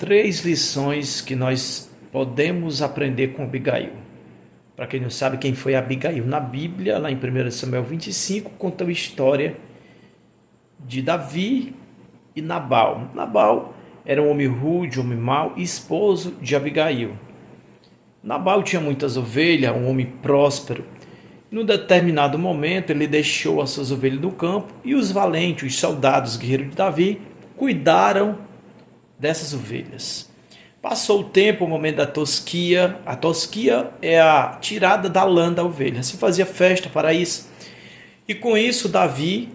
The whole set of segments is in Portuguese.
Três lições que nós podemos aprender com Abigail. Para quem não sabe quem foi Abigail, na Bíblia, lá em 1 Samuel 25, conta a história de Davi e Nabal. Nabal era um homem rude, um homem mau, esposo de Abigail. Nabal tinha muitas ovelhas, um homem próspero. Num determinado momento, ele deixou as suas ovelhas no campo e os valentes, os soldados guerreiros de Davi, cuidaram dessas ovelhas. Passou o tempo, o momento da tosquia. A tosquia é a tirada da lã da ovelha. Se fazia festa para isso. E com isso, Davi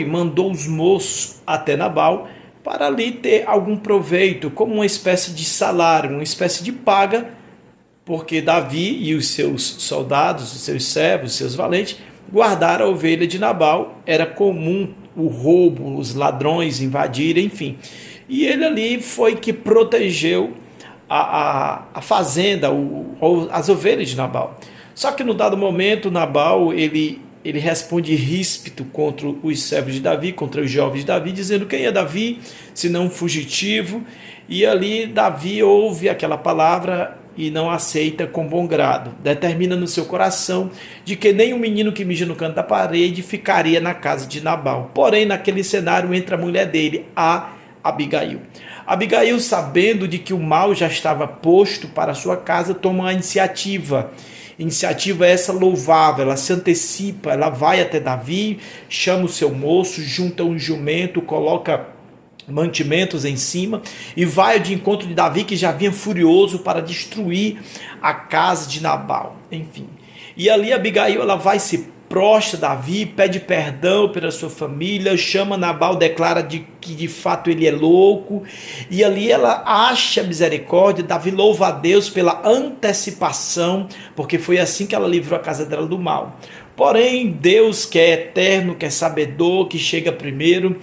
mandou os moços até Nabal para ali ter algum proveito, como uma espécie de salário, uma espécie de paga, porque Davi e os seus soldados, os seus servos, os seus valentes, guardaram a ovelha de Nabal. Era comum o roubo, os ladrões invadirem, enfim. E ele ali foi que protegeu a fazenda, as ovelhas de Nabal. Só que no dado momento, Nabal, ele responde ríspido contra os servos de Davi, contra os jovens de Davi, dizendo: quem é Davi, senão um fugitivo? E ali Davi ouve aquela palavra e não aceita com bom grado. Determina no seu coração de que nem um menino que mija no canto da parede ficaria na casa de Nabal. Porém, naquele cenário entra a mulher dele, a Abigail. Abigail, sabendo de que o mal já estava posto para a sua casa, toma a iniciativa. Iniciativa essa louvável, ela se antecipa, ela vai até Davi, chama o seu moço, junta um jumento, coloca mantimentos em cima e vai de encontro de Davi, que já vinha furioso para destruir a casa de Nabal. Enfim, e ali Abigail, ela vai se prostra Davi, pede perdão pela sua família, chama Nabal, declara que de fato ele é louco, e ali ela acha misericórdia. Davi louva a Deus pela antecipação, porque foi assim que ela livrou a casa dela do mal. Porém, Deus, que é eterno, que é sabedor, que chega primeiro,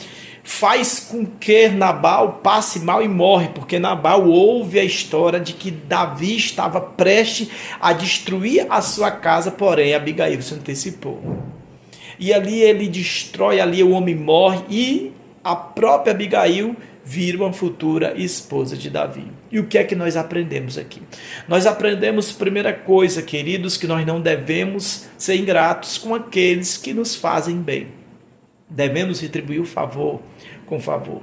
faz com que Nabal passe mal e morre, porque Nabal ouve a história de que Davi estava prestes a destruir a sua casa, porém Abigail se antecipou. E ali ele destrói, ali o homem morre e a própria Abigail vira uma futura esposa de Davi. E o que é que nós aprendemos aqui? Nós aprendemos, primeira coisa, queridos, que nós não devemos ser ingratos com aqueles que nos fazem bem. Devemos retribuir o favor com favor.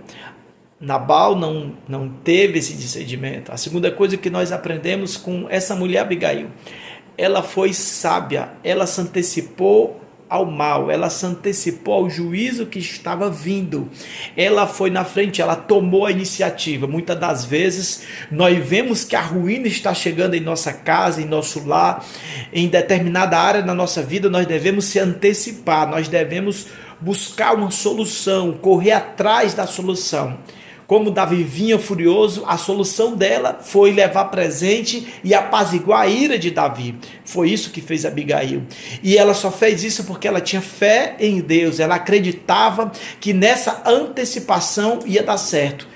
Nabal não teve esse discernimento. A segunda coisa que nós aprendemos com essa mulher Abigail, ela foi sábia, ela se antecipou ao mal, ela se antecipou ao juízo que estava vindo. Ela foi na frente, ela tomou a iniciativa. Muitas das vezes nós vemos que a ruína está chegando em nossa casa, em nosso lar, em determinada área da nossa vida. Nós devemos se antecipar, nós devemos buscar uma solução, correr atrás da solução. Como Davi vinha furioso, a solução dela foi levar presente e apaziguar a ira de Davi. Foi isso que fez Abigail. E ela só fez isso porque ela tinha fé em Deus. Ela acreditava que nessa antecipação ia dar certo.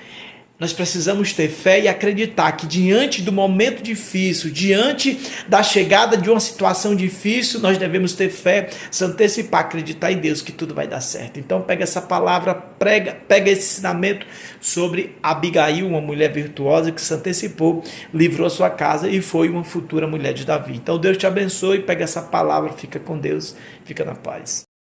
Nós precisamos ter fé e acreditar que diante do momento difícil, diante da chegada de uma situação difícil, nós devemos ter fé, se antecipar, acreditar em Deus que tudo vai dar certo. Então pega essa palavra, pega esse ensinamento sobre Abigail, uma mulher virtuosa que se antecipou, livrou a sua casa e foi uma futura mulher de Davi. Então Deus te abençoe, pega essa palavra, fica com Deus, fica na paz.